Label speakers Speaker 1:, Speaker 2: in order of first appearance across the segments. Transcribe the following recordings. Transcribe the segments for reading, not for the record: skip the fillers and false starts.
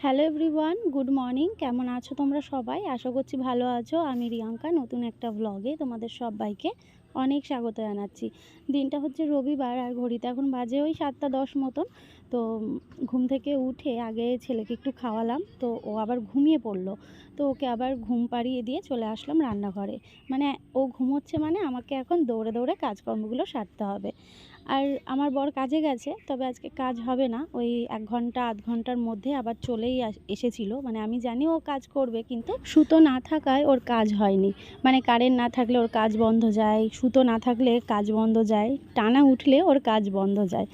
Speaker 1: Hello everyone, good morning. কেমন আছো তোমরা সবাই? আশা করছি ভালো আছো। আমি রিয়াঙ্কা, নতুন একটা ব্লগে তোমাদের সবাইকে অনেক স্বাগত জানাচ্ছি। দিনটা হচ্ছে রবিবার, আর ঘড়িতে এখন বাজে ওই 7:10 মতন। তো ঘুম থেকে উঠে আগে ছেলেকে একটু খাওয়ালাম, তো ও আবার ঘুমিয়ে পড়লো। তো ওকে আবার ঘুম পাড়িয়ে দিয়ে চলে আসলাম রান্নাঘরে। মানে ও ঘুমোচ্ছে, মানে আমাকে এখন দৌড়ে দৌড়ে কাজকর্মগুলো সারতে হবে। আর আমার বর কাজে গেছে, তবে আজকে কাজ হবে না। ওই 1 ঘন্টা আধ ঘন্টার মধ্যে আবার চলেই এসেছিল। মানে আমি জানি ও কাজ করবে, কিন্তু সুতো না থাকায় ওর কাজ হয়নি। মানে কারেন্ট না থাকলে ওর কাজ বন্ধ যায়, সুতো না থাকলে কাজ বন্ধ যায়, টানা উঠলে ওর কাজ বন্ধ যায়।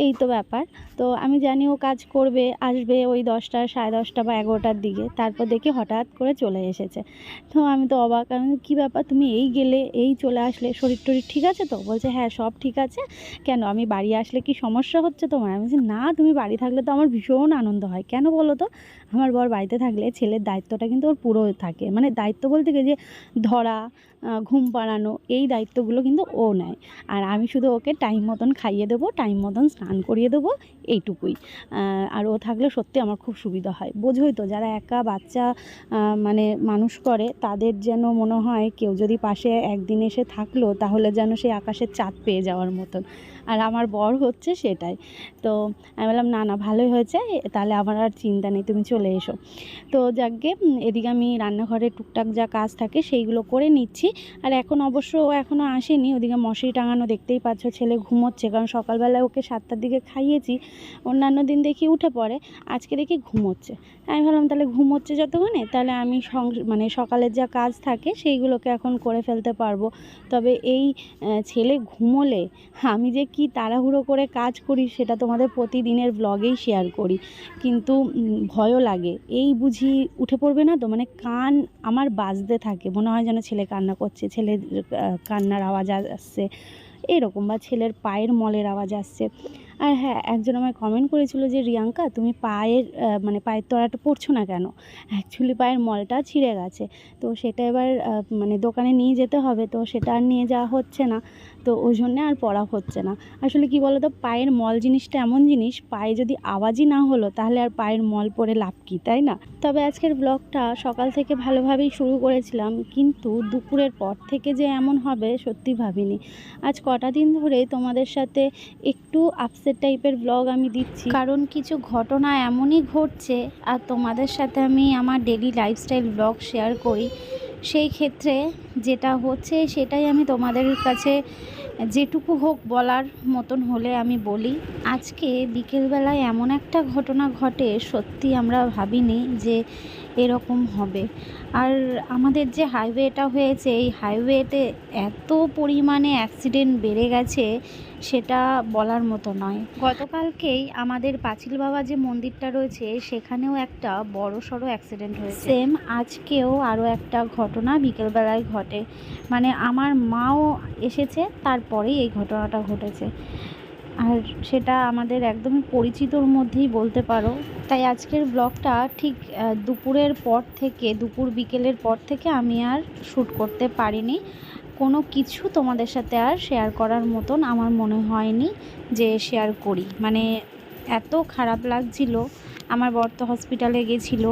Speaker 1: এই তো ব্যাপার। তো আমি জানি ও কাজ করবে, আসবে ওই 10টা, 10:30 বা 11টার দিকে। তারপর দেখি হঠাৎ করে চলে এসেছে। তো আমি তো অবাক। আমি বলি, কী ব্যাপার, তুমি এই গেলে, এই চলে আসলে, শরীর টরীর ঠিক আছে তো? বলছে হ্যাঁ, সব ঠিক আছে। কেন, আমি বাড়ি আসলে কি সমস্যা হচ্ছে তোমার? আমি বলছি না, তুমি বাড়ি থাকলে তো আমার ভীষণ আনন্দ হয়। কেন বলো তো? আমার বর বাড়িতে থাকলে ছেলের দায়িত্বটা কিন্তু ওর পুরো থাকে। মানে দায়িত্ব বলতে গিয়ে যে ধরা, ঘুম পাড়ানো, এই দায়িত্বগুলো কিন্তু ও নেয়। আর আমি শুধু ওকে টাইম মতন খাইয়ে দেবো, টাইম মতন স্নান করিয়ে দেবো, এইটুকুই। আর ও থাকলে সত্যি আমার খুব সুবিধা হয়। বোঝোই তো, যারা একা বাচ্চা মানে মানুষ করে, তাদের যেন মনে হয় কেউ যদি পাশে একদিন এসে থাকলো, তাহলে যেন সেই আকাশের চাঁদ পেয়ে যাওয়ার মতন। আর আমার বর হচ্ছে সেটাই। তো আমি বললাম না না, ভালোই হয়েছে, তাহলে আমার আর চিন্তা নেই, তুমি চলে এসো। তো যাকগে, এদিকে আমি রান্নাঘরে টুকটাক যা কাজ থাকে সেইগুলো করে নিচ্ছি। আর এখন অবশ্য ও এখনও আসেনি। ওদিকে মশারি টাঙানো, দেখতেই পাচ্ছ, ছেলে ঘুমোচ্ছে, কারণ সকালবেলায় ওকে 7টার দিকে খাইয়েছি। অন্যান্য দিন দেখি উঠে পড়ে, আজকে দেখি ঘুমোচ্ছে। আমি ভাবলাম তাহলে ঘুমোচ্ছে যতক্ষণে, তাহলে আমি মানে সকালের যা কাজ থাকে সেইগুলোকে এখন করে ফেলতে পারবো। তবে এই ছেলে ঘুমোলে আমি যে কি তাড়াহুড়ো করে কাজ করি, সেটা তোমাদের প্রতিদিনের ব্লগেই শেয়ার করি। কিন্তু ভয়ও লাগে, এই বুঝি উঠে পড়বে না তো, মানে কান আমার বাজতে থাকে, মনে হয় যেন ছেলে কান্না করছে, ছেলের কান্নার আওয়াজ আসছে এরকম, বা ছেলের পায়ের মলের আওয়াজ আসছে। আর হ্যাঁ, একজন আমায় কমেন্ট করেছিল যে রিয়াঙ্কা, তুমি পায়ের মানে পায়ের তলাটা পরছো না কেন? অ্যাকচুয়ালি পায়ের মলটা ছিঁড়ে গেছে। তো সেটা এবার মানে দোকানে নিয়ে যেতে হবে, তো সেটা আর নিয়ে যাওয়া হচ্ছে না। তো ওই জন্যে আর পরা হচ্ছে না। আসলে কি বলো তো, পায়ের মল জিনিসটা এমন জিনিস, পায়ে যদি আওয়াজই না হলো, তাহলে আর পায়ের মল পরে লাভ কী, তাই না? তবে আজকের ব্লগটা সকাল থেকে ভালোভাবেই শুরু করেছিলাম, কিন্তু দুপুরের পর থেকে যে এমন হবে সত্যি ভাবিনি। আজ কটা দিন ধরে তোমাদের সাথে একটু আপসেট টাইপের ব্লগ আমি দিচ্ছি, কারণ কিছু ঘটনা এমনই ঘটছে, আর তোমাদের সাথে আমি আমার ডেলি লাইফস্টাইল ব্লগ শেয়ার করি। সেই ক্ষেত্রে যেটা হচ্ছে সেটাই আমি তোমাদের কাছে যেটুকু হোক বলার মতন হলে আমি বলি। আজকে বিকেলবেলায় এমন একটা ঘটনা ঘটে, সত্যি আমরা ভাবিনি যে এরকম হবে। আর আমাদের যে হাইওয়েটা হয়েছে, এই হাইওয়েতে এত পরিমাণে অ্যাক্সিডেন্ট বেড়ে গেছে, সেটা বলার মতো নয়। গতকালকেই আমাদের পাঁচিল বাবা যে মন্দিরটা রয়েছে, সেখানেও একটা বড়সড় অ্যাক্সিডেন্ট হয়েছে। সেম আজকেও আরও একটা ঘটনা বিকেলবেলায় ঘটে। মানে আমার মাও এসেছে, তারপরেই এই ঘটনাটা ঘটেছে। আর সেটা আমাদের একদমই পরিচিতর মধ্যেই বলতে পারো। তাই আজকের ব্লগটা ঠিক দুপুরের পর থেকে, দুপুর বিকেলের পর থেকে আমি আর শ্যুট করতে পারিনি। কোনো কিছু তোমাদের সাথে আর শেয়ার করার মতন আমার মনে হয়নি যে শেয়ার করি। মানে এত খারাপ লাগছিল। আমার বর তো হসপিটালে গেছিলো,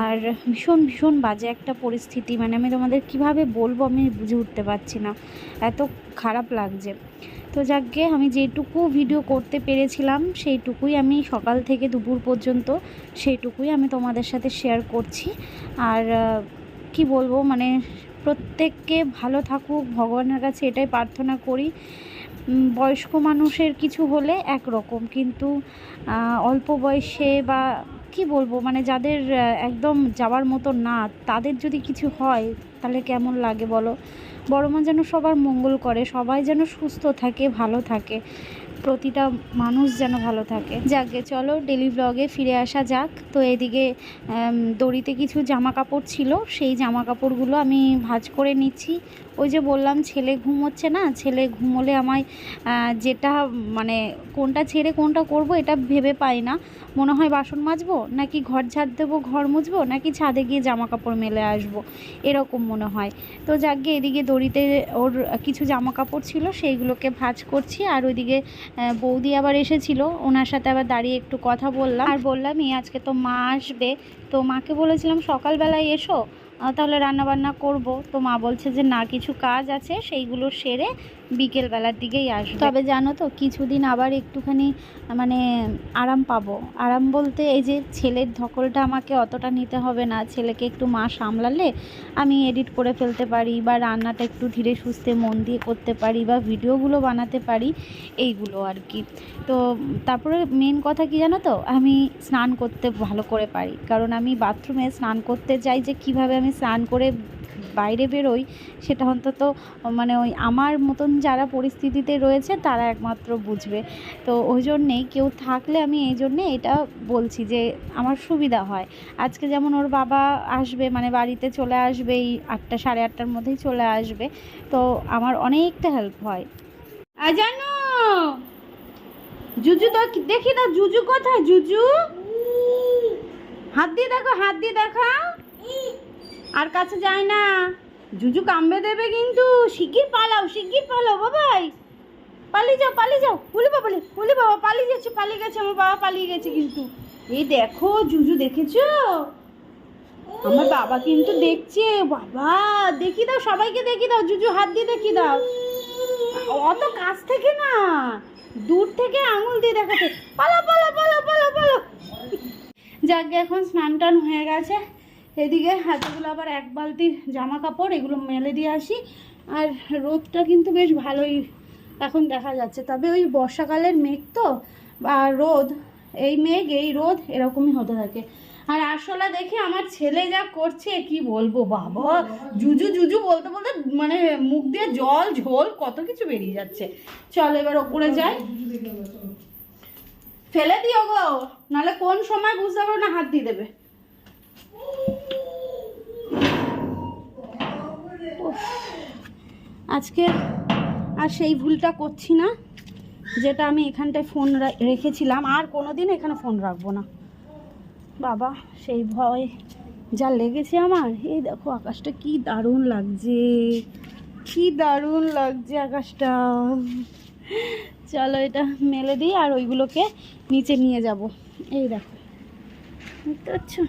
Speaker 1: আর ভীষণ ভীষণ বাজে একটা পরিস্থিতি। মানে আমি তোমাদের কিভাবে বলবো, আমি বুঝে উঠতে পারছি না, এত খারাপ লাগছে। তো যাকগে, আমি যেটুকু ভিডিও করতে পেরেছিলাম সেইটুকুই আমি সকাল থেকে দুপুর পর্যন্ত, সেইটুকুই আমি তোমাদের সাথে শেয়ার করছি। আর কি বলবো, মানে প্রত্যেককে ভালো থাকুক, ভগবানের কাছে এটাই প্রার্থনা করি। বয়স্ক মানুষের কিছু হলে একরকম, কিন্তু অল্প বয়সে বা কি বলবো, মানে যাদের একদম যাওয়ার মতো না, তাদের যদি কিছু হয় তাহলে কেমন লাগে বলো? বড় মা যেন সবার মঙ্গল করে, সবাই যেন সুস্থ থাকে, ভালো থাকে, প্রতিটা মানুষ যেন ভালো থাকে। যাকে চলো ডেলি ব্লগে ফিরে আসা যাক। তো এদিকে দড়িতে কিছু জামা কাপড় ছিল, সেই জামা কাপড়গুলো আমি ভাঁজ করে নিচ্ছি। ওই যে বললাম ছেলে ঘুমোচ্ছে না, ছেলে ঘুমোলে আমায় যেটা মানে কোনটা ছেড়ে কোনটা করব এটা ভেবে পাই না। মনে হয় বাসন মাজবো নাকি ঘর ঝাড় দেবো, ঘর মুছবো নাকি ছাদে গিয়ে জামা কাপড় মেলে আসবো, এরকম মনে হয়। তো যাকে এদিকে দড়িতে ওর কিছু জামা কাপড় ছিল সেইগুলোকে ভাঁজ করছি, আর ওইদিকে বৌদি আবার এসেছিল, ওনার সাথে আবার দাঁড়িয়ে একটু কথা বললাম। আর বললামই আজকে তো মা আসবে, তো মাকে বলেছিলাম সকালবেলায় এসো, তাহলে রান্নাবান্না করব। তো মা বলছে যে না, কিছু কাজ আছে সেইগুলো সেরে বিকেলবেলার দিকেই আসবে। তবে জানো তো কিছুদিন আবার একটুখানি মানে আরাম পাবো। আরাম বলতে এই যে ছেলের ধকলটা আমাকে অতটা নিতে হবে না, ছেলেকে একটু মা সামলালে আমি এডিট করে ফেলতে পারি, বা রান্নাটা একটু ধীরে সুস্থে মন দিয়ে করতে পারি, বা ভিডিওগুলো বানাতে পারি, এইগুলো আর কি। তো তারপরে মেন কথা কি জানো তো, আমি স্নান করতে ভালো করে পারি, কারণ আমি বাথরুমে স্নান করতে যাই, যে কিভাবে আমি স্নান করে বাইরে বেরোই সেটা অন্তত মানে ওই আমার মতন যারা পরিস্থিতিতে রয়েছে তারা একমাত্র বুঝবে। তো ওই জন্যেই কেউ থাকলে আমি এই জন্যে এটা বলছি যে আমার সুবিধা হয়। আজকে যেমন ওর বাবা আসবে, মানে বাড়িতে চলে আসবে এই 8টা সাড়ে 8টার মধ্যেই চলে আসবে, তো আমার অনেকটা হেল্প হয়। আর জানো জুজু তো দেখি না, জুজু কোথায়? জুজু হাত দিয়ে দেখো, হাত দিয়ে দেখা, আর কাছে যায় না। জুজু কামড়ে দেবে কিন্তু, শিগগির পালাও, শিগগির পালাও বাবাই, পালিয়ে যাও, পালিয়ে যাও। বলি বাবা, বলি বাবা পালিয়ে যাচ্ছে, পালিয়ে গেছে, আমার বাবা পালিয়ে গেছে কিন্তু। এই দেখো জুজু, দেখেছো? আমার বাবা কিন্তু দেখছে। বাবা দেখি দাও, সবাইকে দেখি দাও, জুজু হাত দিয়ে দেখি দাও। অত কাছ থেকে না, দূর থেকে আঙুল দিয়ে দেখাতে। পালা পালা পালা পালা পালা। যাকে এখন স্নান টান হয়ে গেছে, এদিকে হাতগুলো আবার এক বালতি জামা কাপড় এগুলো মেলে দিয়ে আসি। আর রোদটা কিন্তু বেশ ভালোই এখন দেখা যাচ্ছে, তবে ওই বর্ষাকালের মেঘ তো, বা রোদ, এই মেঘ এই রোদ এরকমই হতে থাকে। আর আসলে দেখে আমার ছেলে যা করছে কি বলবো, বাবা জুজু জুজু বলতে বলতে মানে মুখ দিয়ে জল ঝোল কত কিছু বেরিয়ে যাচ্ছে। চল এবার ওপরে যাই, ফেলে দিও গো, নাহলে কোন সময় বুঝতে পারো না হাত দিয়ে দেবে। আজকে আর সেই ভুলটা করছি না, যেটা আমি এখানটায় ফোন রেখেছিলাম, আর কোনোদিন এখানে ফোন রাখবো না। বাবা সেই ভয় যা লেগেছে আমার। এই দেখো আকাশটা কি দারুণ লাগছে, কি দারুণ লাগছে আকাশটা। চলো এটা মেলে দিই, আর ওইগুলোকে নিচে নিয়ে যাব। এই দেখো বুঝতে পারছো,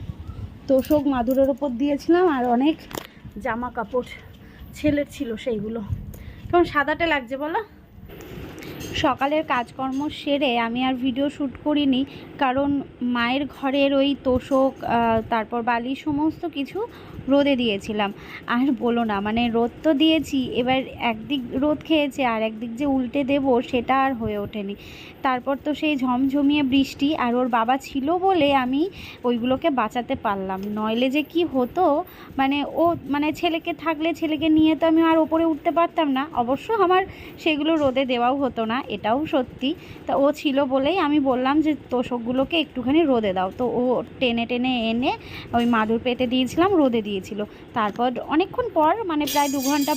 Speaker 1: তোষক মাদুরের ওপর দিয়েছিলাম, আর অনেক জামা কাপড় ছেলের ছিল, সেইগুলো কেমন সাদাটে লাগছে বলো। সকালের কাজকর্ম সেরে আমি আর ভিডিও শ্যুট করিনি, কারণ মায়ের ঘরের ওই তোষক তারপর বালি সমস্ত কিছু রোদে দিয়েছিলাম। আর বলো না, মানে রোদ তো দিয়েছি, এবার একদিক রোদ খেয়েছে আর একদিক যে উল্টে দেব সেটা আর হয়ে ওঠেনি। তারপর তো সেই ঝমঝমিয়ে বৃষ্টি, আর ওর বাবা ছিল বলে আমি ওইগুলোকে বাঁচাতে পারলাম, নইলে যে কি হতো। মানে ও মানে ছেলেকে থাকলে, ছেলেকে নিয়ে তো আমি আর ওপরে উঠতে পারতাম না। অবশ্য আমার সেগুলো রোদে দেওয়াও হতো না, এটাও সত্যি। তা ও ছিল বলেই আমি বললাম যে তোষকগুলোকে একটুখানি রোদে দাও, তো ও টেনে টেনে এনে ওই মাদুর পেতে দিয়েছিলাম, রোদে দিয়েছিল। তারপর অনেকক্ষণ পর মানে প্রায় 2 ঘন্টা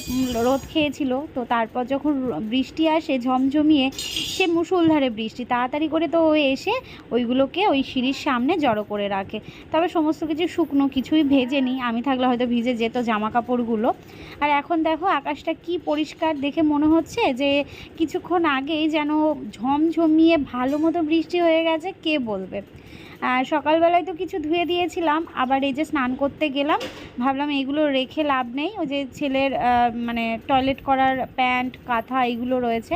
Speaker 1: রোদ খেয়েছিল। তো তারপর যখন বৃষ্টি আসে ঝমঝমিয়ে, সে মুষলধারে বৃষ্টি, তাড়াতাড়ি করে তো ও এসে ওইগুলোকে ওই সিঁড়ির সামনে জড়ো করে রাখে। তবে সমস্ত কিছু শুকনো, কিছুই ভেজেনি, আমি থাকলে হয়তো ভিজে যেত জামা কাপড়গুলো। আর এখন দেখো আকাশটা কি পরিষ্কার, দেখে মনে হচ্ছে যে কিছুক্ষণ আগেই যেন ঝমঝমিয়ে ভালো মতো বৃষ্টি হয়ে গেছে, কে বলবে। আর সকালবেলায় তো কিছু ধুয়ে দিয়েছিলাম, আবার এই যে স্নান করতে গেলাম, ভাবলাম এইগুলো রেখে লাভ নেই, ওই যে ছেলের মানে টয়লেট করার প্যান্ট কাঁথা এইগুলো রয়েছে,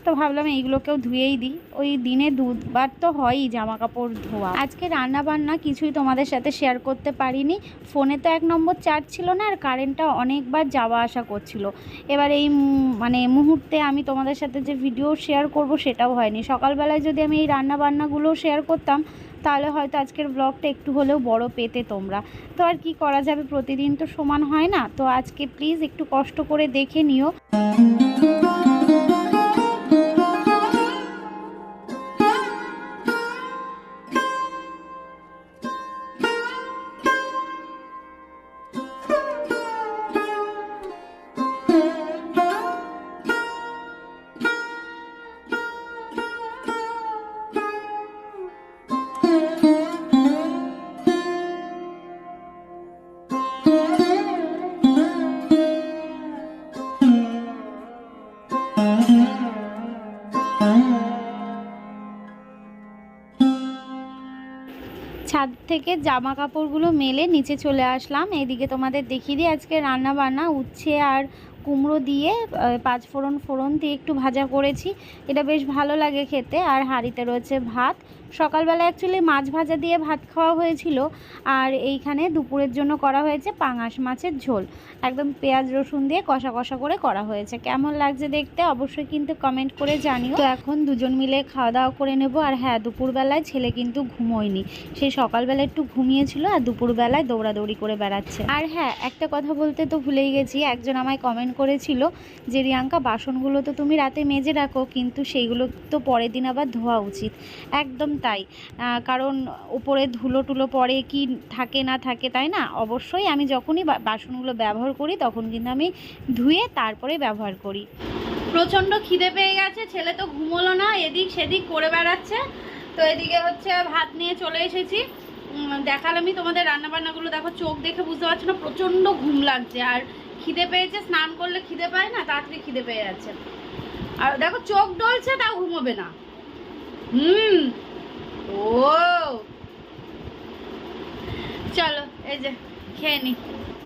Speaker 1: তো ভাবলাম এইগুলোকেও ধুয়েই দিই। ওই দিনে 2বার তো হয়ই জামা কাপড় ধোয়া। আজকে রান্না বান্না কিছুই তোমাদের সাথে শেয়ার করতে পারিনি, ফোনে তো 1 নম্বর চার্জ ছিল না, আর কারেন্টটা অনেকবার যাওয়া আসা করছিল। এবার এই মানে মুহূর্তে আমি তোমাদের সাথে যে ভিডিও শেয়ার করব সেটাও হয়নি। সকালবেলায় যদি আমি এই রান্না বান্নাগুলো শেয়ার করতাম তাহলে হয়তো আজকের ব্লগটা একটু হলেও বড় পেতে তোমরা। তো আর কি করা যাবে, প্রতিদিন তো সমান হয় না, তো আজকে প্লিজ একটু কষ্ট করে দেখে নিও। ছাদ থেকে জামা কাপড়গুলো মেলে নিচে চলে আসলাম। এইদিকে তোমাদের দেখিয়ে দিই আজকে রান্না বান্না উচ্ছে আর কুমড়ো দিয়ে 5 ফোড়ন দিয়ে একটু ভাজা করেছি। এটা বেশ ভালো লাগে খেতে। আর হাঁড়িতে রয়েছে ভাত। সকালবেলা অ্যাকচুয়ালি মাছ ভাজা দিয়ে ভাত খাওয়া হয়েছিল। আর এইখানে দুপুরের জন্য করা হয়েছে পাঙাশ মাছের ঝোল, একদম পেঁয়াজ রসুন দিয়ে কষা কষা করে করা হয়েছে। কেমন লাগছে দেখতে অবশ্যই কিন্তু কমেন্ট করে জানিও। তো এখন দুজন মিলে খাওয়া দাওয়া করে নেব। আর হ্যাঁ, দুপুরবেলায় ছেলে কিন্তু ঘুমোয়নি, সেই সকালবেলা একটু ঘুমিয়েছিল আর দুপুরবেলায় দৌড়াদৌড়ি করে বেড়াচ্ছে। আর হ্যাঁ, একটা কথা বলতে তো ভুলেই গেছি, একজন আমায় কমেন্ট করেছিল যে রিয়াঙ্কা বাসনগুলো তো তুমি রাতে মেজে রাখো, কিন্তু সেইগুলো তো পরের দিন আবার ধোয়া উচিত। একদম তাই, কারণ উপরে ধুলো টুলো পড়ে কি থাকে না থাকে, তাই না? অবশ্যই আমি যখনই বাসনগুলো ব্যবহার করি তখন কিন্তু আমি ধুয়ে তারপরে ব্যবহার করি। প্রচণ্ড খিদে পেয়ে গেছে, ছেলে তো ঘুমোলো না, এদিক সেদিক করে বেড়াচ্ছে। তো এদিকে হচ্ছে ভাত নিয়ে চলে এসেছি। দেখালামই তোমাদের রান্নাবান্নাগুলো, দেখো চোখ দেখে বুঝতে পারছো না, প্রচণ্ড ঘুম লাগছে আর খিদে পেয়েছে। স্নান করলে খিদে পায় না, তাড়াতাড়ি খিদে পেয়ে যাচ্ছে। আর দেখো চোখ ডলছে, তাও ঘুমোবে না। ও চলো এই যে খেয়ে নি।